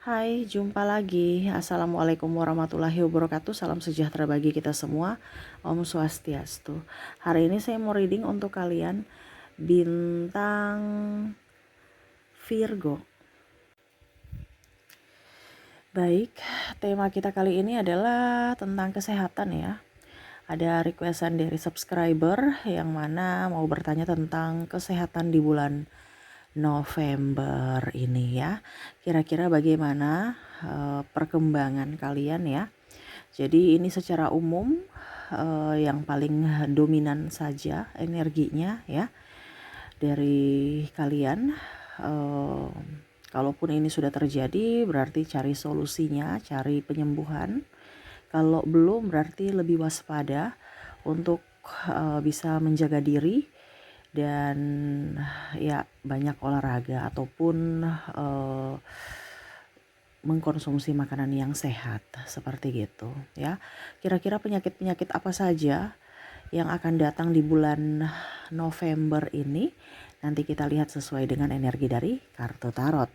Hai, jumpa lagi. Assalamualaikum warahmatullahi wabarakatuh. Salam sejahtera bagi kita semua. Om Swastiastu. Hari ini saya mau reading untuk kalian bintang Virgo. Baik, tema kita kali ini adalah tentang kesehatan ya. Ada requestan dari subscriber yang mana mau bertanya tentang kesehatan di bulan November ini ya. Kira-kira bagaimana perkembangan kalian ya. Jadi ini secara umum yang paling dominan saja energinya ya dari kalian. Kalaupun ini sudah terjadi berarti cari solusinya, cari penyembuhan. Kalau belum berarti lebih waspada untuk bisa menjaga diri dan ya banyak olahraga ataupun mengkonsumsi makanan yang sehat seperti gitu ya. Kira-kira penyakit-penyakit apa saja yang akan datang di bulan November ini? Nanti kita lihat sesuai dengan energi dari kartu tarot.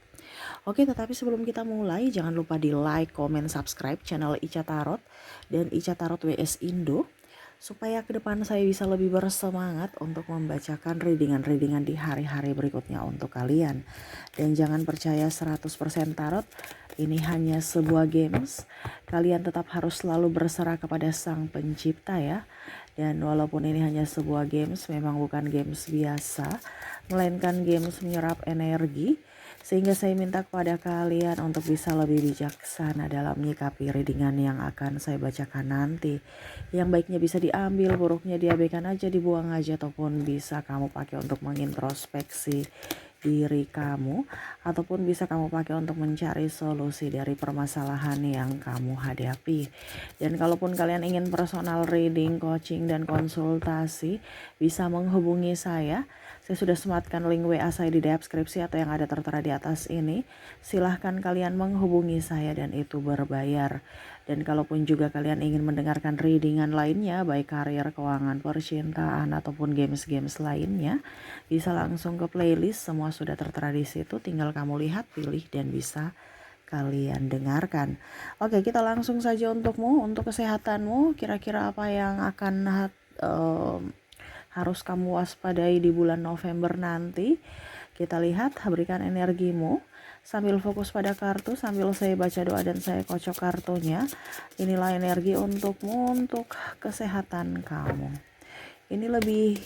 Oke, tetapi sebelum kita mulai jangan lupa di like, comment, subscribe channel Ica Tarot dan Ica Tarot WS Indo supaya ke depan saya bisa lebih bersemangat untuk membacakan readingan-readingan di hari-hari berikutnya untuk kalian. Dan jangan percaya 100% tarot, ini hanya sebuah games. Kalian tetap harus selalu berserah kepada Sang Pencipta ya. Dan walaupun ini hanya sebuah games, memang bukan games biasa, melainkan games menyerap energi. Sehingga saya minta kepada kalian untuk bisa lebih bijaksana dalam menyikapi readingan yang akan saya bacakan nanti. Yang baiknya bisa diambil, buruknya diabaikan aja, dibuang aja, ataupun bisa kamu pakai untuk mengintrospeksi diri kamu, ataupun bisa kamu pakai untuk mencari solusi dari permasalahan yang kamu hadapi. Dan kalaupun kalian ingin personal reading, coaching, dan konsultasi, bisa menghubungi saya. Saya sudah sematkan link WA saya di deskripsi atau yang ada tertera di atas ini. Silahkan kalian menghubungi saya dan itu berbayar. Dan kalaupun juga kalian ingin mendengarkan readingan lainnya, baik karir, keuangan, percintaan, ataupun games-games lainnya, bisa langsung ke playlist. Semua sudah tertera di situ. Tinggal kamu lihat, pilih, dan bisa kalian dengarkan. Oke, kita langsung saja untukmu, untuk kesehatanmu. Kira-kira apa yang akan harus kamu waspadai di bulan November nanti? Kita lihat, berikan energimu sambil fokus pada kartu, sambil saya baca doa dan saya kocok kartunya. Inilah energi untukmu, untuk kesehatan kamu. Ini lebih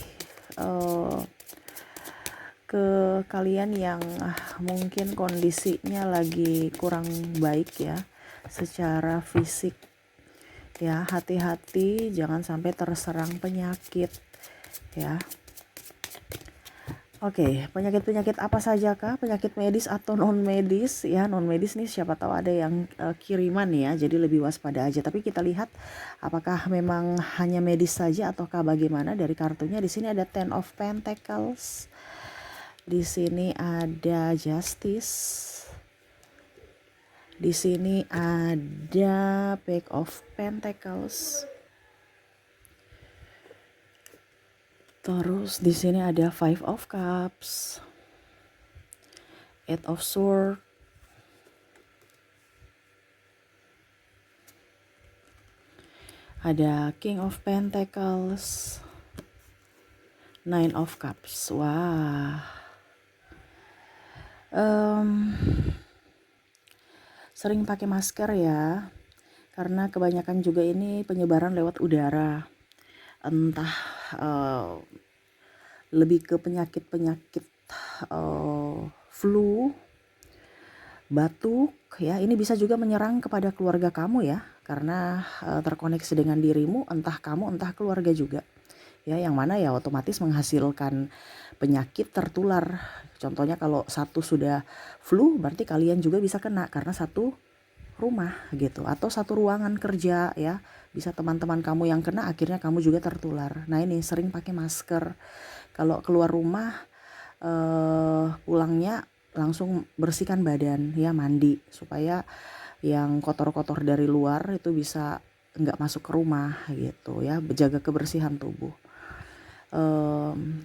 ke kalian yang mungkin kondisinya lagi kurang baik ya secara fisik ya. Hati-hati jangan sampai terserang penyakit ya. Oke, penyakit-penyakit apa saja kah? Penyakit medis atau non medis ya? Non medis nih siapa tahu ada yang kiriman ya, jadi lebih waspada aja. Tapi kita lihat apakah memang hanya medis saja ataukah bagaimana dari kartunya. Di sini ada Ten of Pentacles, di sini ada Justice, di sini ada Page of Pentacles. Terus di sini ada Five of Cups, Eight of Swords, ada King of Pentacles, Nine of Cups. Wah, sering pakai masker ya, karena kebanyakan juga ini penyebaran lewat udara. Entah lebih ke penyakit-penyakit flu, batuk ya. Ini bisa juga menyerang kepada keluarga kamu ya, karena terkoneksi dengan dirimu, entah kamu entah keluarga juga ya, yang mana ya otomatis menghasilkan penyakit tertular. Contohnya kalau satu sudah flu berarti kalian juga bisa kena karena satu rumah gitu, atau satu ruangan kerja ya, bisa teman-teman kamu yang kena akhirnya kamu juga tertular. Nah ini sering pakai masker. Kalau keluar rumah pulangnya langsung bersihkan badan ya, mandi supaya yang kotor-kotor dari luar itu bisa nggak masuk ke rumah gitu ya, menjaga kebersihan tubuh.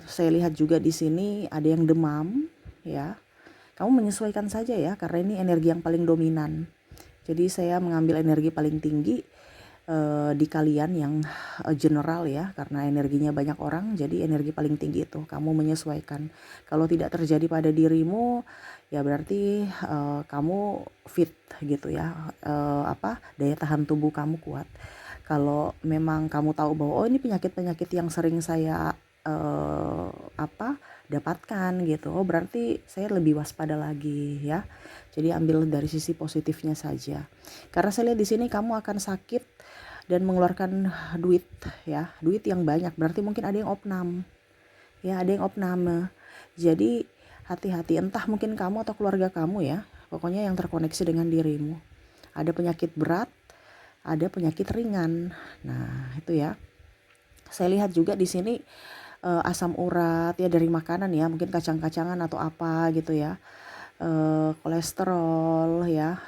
Saya lihat juga di sini ada yang demam ya, Kamu menyesuaikan saja ya, karena ini energi yang paling dominan. Jadi saya mengambil energi paling tinggi di kalian yang general ya, karena energinya banyak orang, jadi energi paling tinggi itu kamu menyesuaikan. Kalau tidak terjadi pada dirimu, ya berarti kamu fit gitu ya, daya tahan tubuh kamu kuat. Kalau memang kamu tahu bahwa oh ini penyakit-penyakit yang sering saya dapatkan gitu, oh berarti saya lebih waspada lagi ya. Jadi ambil dari sisi positifnya saja. Karena saya lihat di sini kamu akan sakit dan mengeluarkan duit ya, duit yang banyak. Berarti mungkin ada yang opnam. Ya, ada yang opname. Jadi hati-hati, entah mungkin kamu atau keluarga kamu ya. Pokoknya yang terkoneksi dengan dirimu. Ada penyakit berat, ada penyakit ringan. Nah, itu ya. Saya lihat juga di sini asam urat ya dari makanan ya, mungkin kacang-kacangan atau apa gitu ya. Kolesterol ya,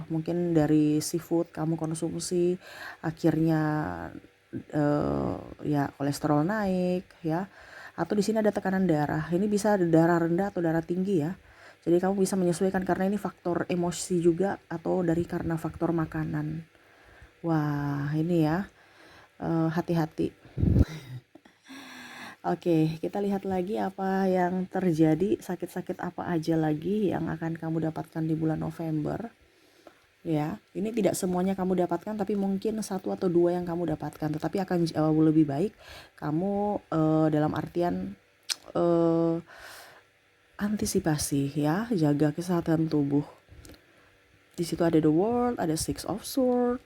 mungkin dari seafood kamu konsumsi, akhirnya ya kolesterol naik ya. Atau di sini ada tekanan darah. Ini bisa darah rendah atau darah tinggi ya. Jadi kamu bisa menyesuaikan karena ini faktor emosi juga atau dari karena faktor makanan. Wah, ini ya, hati-hati. Oke, kita lihat lagi apa yang terjadi, sakit-sakit apa aja lagi yang akan kamu dapatkan di bulan November. Ya, ini tidak semuanya kamu dapatkan, tapi mungkin 1 atau 2 yang kamu dapatkan, tetapi akan jauh lebih baik kamu dalam artian antisipasi ya, jaga kesehatan tubuh. Di situ ada the world, ada six of sword,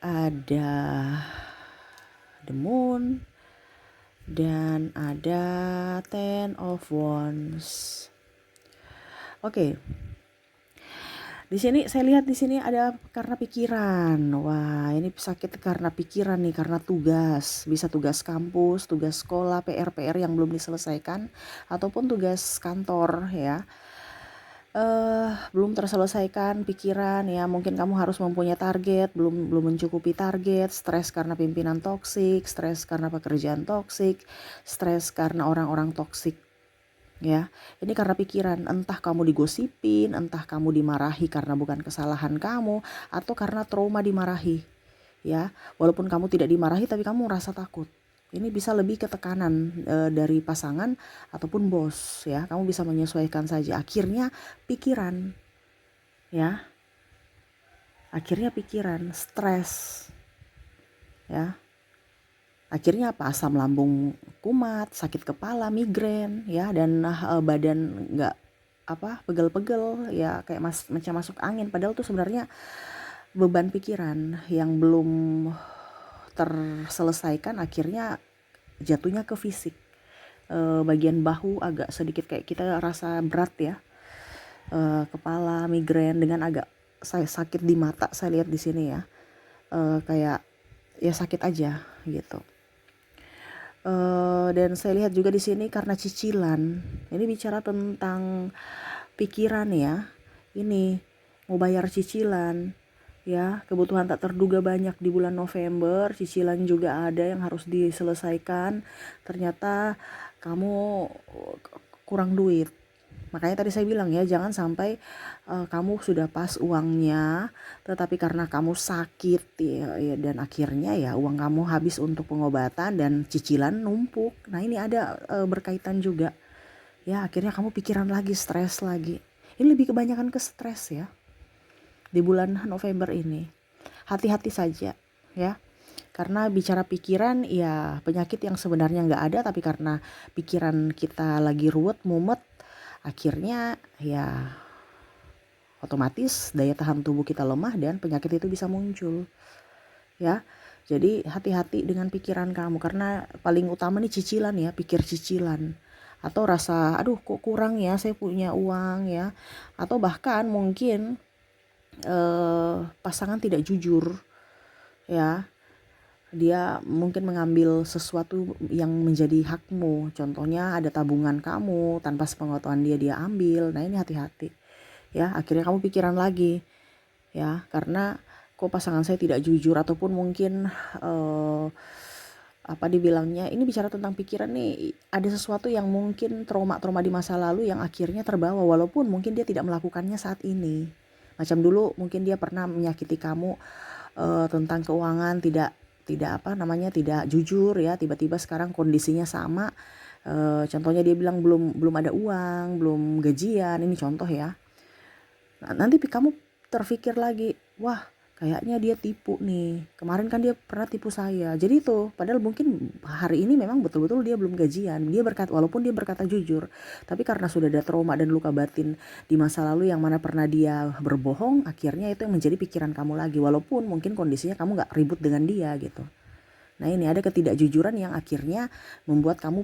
ada the moon, dan ada ten of wands. Oke. Di sini saya lihat di sini ada karena pikiran. Wah, ini sakit karena pikiran nih, karena tugas. Bisa tugas kampus, tugas sekolah, PR yang belum diselesaikan, ataupun tugas kantor ya. Belum terselesaikan pikiran ya, mungkin kamu harus mempunyai target, belum mencukupi target, stres karena pimpinan toksik, stres karena pekerjaan toksik, stres karena orang-orang toksik ya. Ini karena pikiran, entah kamu digosipin, entah kamu dimarahi karena bukan kesalahan kamu, atau karena trauma dimarahi ya. Walaupun kamu tidak dimarahi tapi kamu merasa takut. Ini bisa lebih ke tekanan dari pasangan ataupun bos ya. Kamu bisa menyesuaikan saja. Akhirnya pikiran ya. Akhirnya pikiran, stres ya. Akhirnya apa? Asam lambung kumat, sakit kepala, migrain ya, dan badan nggak pegel-pegel ya, kayak macam masuk angin. Padahal tuh sebenarnya beban pikiran yang belum terselesaikan, akhirnya jatuhnya ke fisik. Bagian bahu agak sedikit kayak kita rasa berat ya, kepala, migrain, dengan agak sakit di mata saya lihat di sini ya, kayak ya sakit aja gitu. Dan saya lihat juga di sini karena cicilan. Ini bicara tentang pikiran ya. Ini mau bayar cicilan ya, kebutuhan tak terduga banyak di bulan November, cicilan juga ada yang harus diselesaikan. Ternyata kamu kurang duit. Makanya tadi saya bilang ya, jangan sampai kamu sudah pas uangnya, tetapi karena kamu sakit ya, dan akhirnya ya uang kamu habis untuk pengobatan dan cicilan numpuk. Nah ini ada berkaitan juga ya, akhirnya kamu pikiran lagi, stres lagi. Ini lebih kebanyakan ke stres ya di bulan November ini. Hati-hati saja ya. Karena bicara pikiran ya, penyakit yang sebenarnya nggak ada, tapi karena pikiran kita lagi ruwet, mumet, akhirnya ya otomatis daya tahan tubuh kita lemah dan penyakit itu bisa muncul ya. Jadi hati-hati dengan pikiran kamu, karena paling utama nih cicilan ya, pikir cicilan. Atau rasa aduh kok kurang ya saya punya uang ya. Atau bahkan mungkin pasangan tidak jujur ya. Dia mungkin mengambil sesuatu yang menjadi hakmu. Contohnya ada tabungan kamu, tanpa sepengetahuan dia ambil. Nah ini hati-hati ya. Akhirnya kamu pikiran lagi ya, karena kok pasangan saya tidak jujur, ataupun mungkin apa dibilangnya, ini bicara tentang pikiran nih, ada sesuatu yang mungkin trauma-trauma di masa lalu yang akhirnya terbawa walaupun mungkin dia tidak melakukannya saat ini. Macam dulu mungkin dia pernah menyakiti kamu tentang keuangan, tidak apa namanya, tidak jujur ya, tiba-tiba sekarang kondisinya sama. Contohnya dia bilang belum ada uang, belum gajian, ini contoh ya. Nanti kamu terpikir lagi, wah kayaknya dia tipu nih, kemarin kan dia pernah tipu saya. Jadi itu padahal mungkin hari ini memang betul-betul dia belum gajian, dia berkata, walaupun dia berkata jujur, tapi karena sudah ada trauma dan luka batin di masa lalu yang mana pernah dia berbohong, akhirnya itu yang menjadi pikiran kamu lagi, walaupun mungkin kondisinya kamu gak ribut dengan dia gitu. Nah ini ada ketidakjujuran yang akhirnya membuat kamu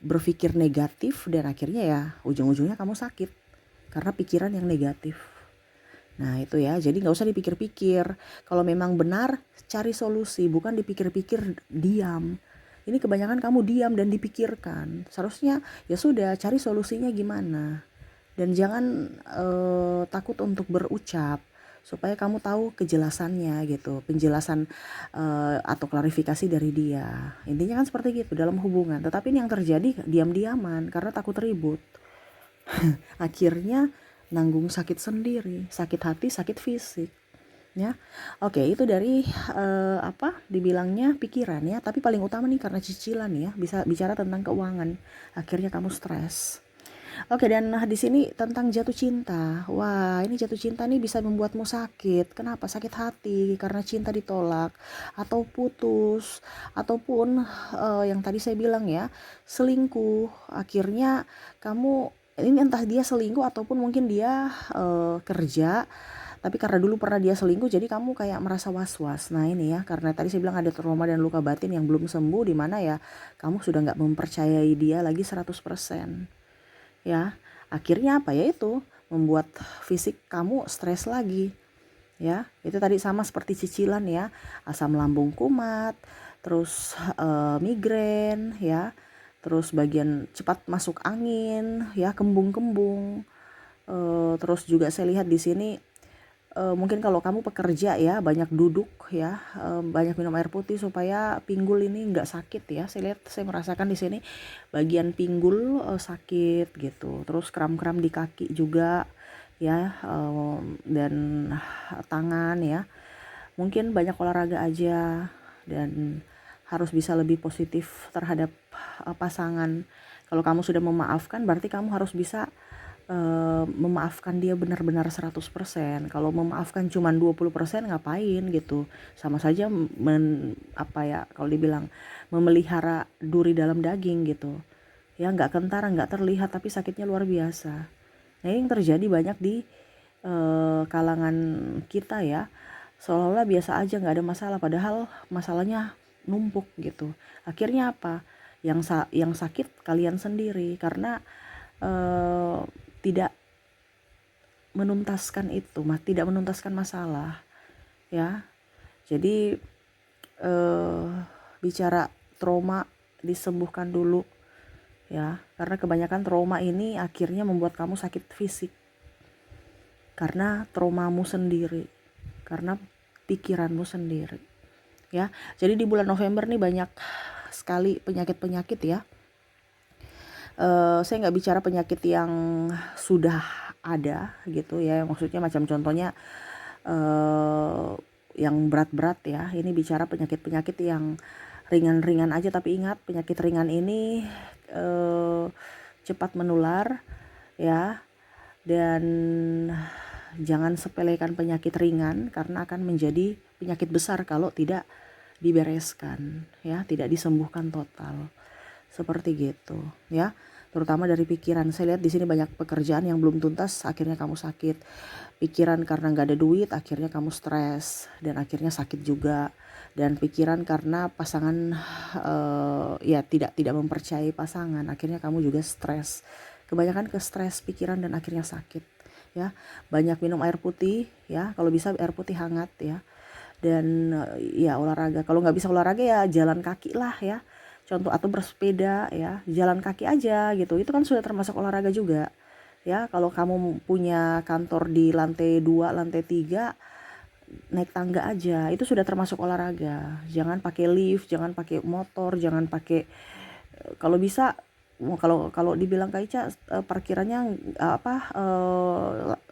berpikir negatif dan akhirnya ya ujung-ujungnya kamu sakit karena pikiran yang negatif. Nah itu ya, jadi gak usah dipikir-pikir. Kalau memang benar, cari solusi, bukan dipikir-pikir diam. Ini kebanyakan kamu diam dan dipikirkan. Seharusnya ya sudah, cari solusinya gimana. Dan jangan takut untuk berucap, supaya kamu tahu kejelasannya gitu, penjelasan atau klarifikasi dari dia. Intinya kan seperti gitu dalam hubungan. Tetapi ini yang terjadi diam-diaman karena takut ribut. Akhirnya nanggung sakit sendiri, sakit hati, sakit fisik ya. Oke, itu dari apa dibilangnya pikiran ya, tapi paling utama nih karena cicilan ya, bisa bicara tentang keuangan, akhirnya kamu stres. Oke, dan di sini tentang jatuh cinta. Wah, ini jatuh cinta nih bisa membuatmu sakit. Kenapa? Sakit hati karena cinta ditolak atau putus, ataupun yang tadi saya bilang ya, selingkuh. Akhirnya kamu ini entah dia selingkuh ataupun mungkin dia kerja, tapi karena dulu pernah dia selingkuh jadi kamu kayak merasa was-was. Nah ini ya, karena tadi saya bilang ada trauma dan luka batin yang belum sembuh, di mana ya kamu sudah gak mempercayai dia lagi 100%. Ya, akhirnya apa ya, itu membuat fisik kamu stres lagi ya. Itu tadi sama seperti cicilan ya, asam lambung kumat, terus migrain ya, terus bagian cepat masuk angin ya, kembung-kembung. Terus juga saya lihat di sini mungkin kalau kamu pekerja ya, banyak duduk ya, banyak minum air putih supaya pinggul ini nggak sakit ya. Saya lihat, saya merasakan di sini bagian pinggul sakit gitu, terus kram-kram di kaki juga ya, dan tangan ya. Mungkin banyak olahraga aja dan harus bisa lebih positif terhadap pasangan. Kalau kamu sudah memaafkan, berarti kamu harus bisa memaafkan dia benar-benar 100%. Kalau memaafkan cuma 20% ngapain gitu. Sama saja apa ya, kalau dibilang memelihara duri dalam daging gitu. Ya nggak kentara, nggak terlihat, tapi sakitnya luar biasa. Nah ini yang terjadi banyak di kalangan kita ya. Seolah-olah biasa aja, nggak ada masalah, padahal masalahnya numpuk gitu. Akhirnya apa? Yang sakit kalian sendiri karena tidak menuntaskan itu, tidak menuntaskan masalah ya. Jadi bicara trauma, disembuhkan dulu ya, karena kebanyakan trauma ini akhirnya membuat kamu sakit fisik karena traumamu sendiri, karena pikiranmu sendiri ya. Jadi di bulan November nih banyak sekali penyakit-penyakit ya. Saya nggak bicara penyakit yang sudah ada gitu ya, maksudnya macam contohnya yang berat-berat ya. Ini bicara penyakit-penyakit yang ringan-ringan aja, tapi ingat penyakit ringan ini cepat menular ya, dan jangan sepelekan penyakit ringan karena akan menjadi penyakit besar kalau tidak dibereskan ya, tidak disembuhkan total. Seperti gitu ya, terutama dari pikiran. Saya lihat di sini banyak pekerjaan yang belum tuntas, akhirnya kamu sakit. Pikiran karena nggak ada duit, akhirnya kamu stres dan akhirnya sakit juga. Dan pikiran karena pasangan ya tidak mempercayai pasangan, akhirnya kamu juga stres. Kebanyakan ke stres pikiran dan akhirnya sakit ya. Banyak minum air putih ya, kalau bisa air putih hangat ya. Dan ya olahraga, kalau nggak bisa olahraga ya jalan kaki lah ya, contoh, atau bersepeda ya, jalan kaki aja gitu, itu kan sudah termasuk olahraga juga ya. Kalau kamu punya kantor di lantai 2, lantai 3, naik tangga aja itu sudah termasuk olahraga. Jangan pakai lift, jangan pakai motor, jangan pakai kalau bisa kalau kalau dibilang Kak Ica parkirannya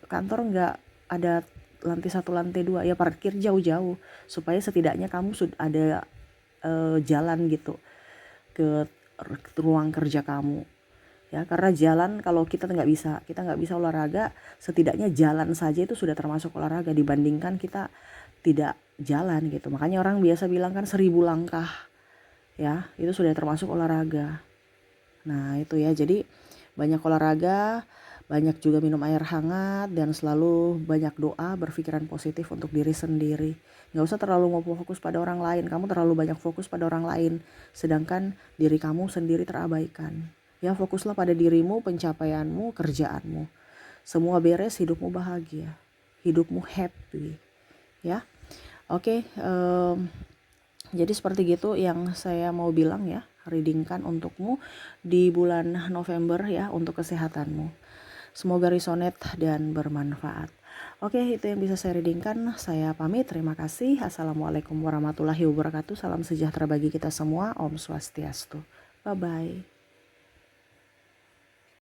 kantor nggak ada lantai 1 lantai 2 ya, parkir jauh-jauh supaya setidaknya kamu sudah ada jalan gitu ke ruang kerja kamu ya, karena jalan kalau kita nggak bisa olahraga, setidaknya jalan saja itu sudah termasuk olahraga dibandingkan kita tidak jalan gitu. Makanya orang biasa bilang kan 1.000 langkah ya, itu sudah termasuk olahraga. Nah itu ya, jadi banyak olahraga, banyak juga minum air hangat, dan selalu banyak doa, berpikiran positif untuk diri sendiri. Gak usah terlalu mau fokus pada orang lain, kamu terlalu banyak fokus pada orang lain, sedangkan diri kamu sendiri terabaikan. Ya fokuslah pada dirimu, pencapaianmu, kerjaanmu. Semua beres, hidupmu bahagia, hidupmu happy. Ya, oke. Jadi seperti gitu yang saya mau bilang ya, readingkan untukmu di bulan November ya, untuk kesehatanmu. Semoga resonate dan bermanfaat. Oke, itu yang bisa saya readingkan. Saya pamit, terima kasih. Assalamualaikum warahmatullahi wabarakatuh. Salam sejahtera bagi kita semua. Om Swastiastu. Bye-bye.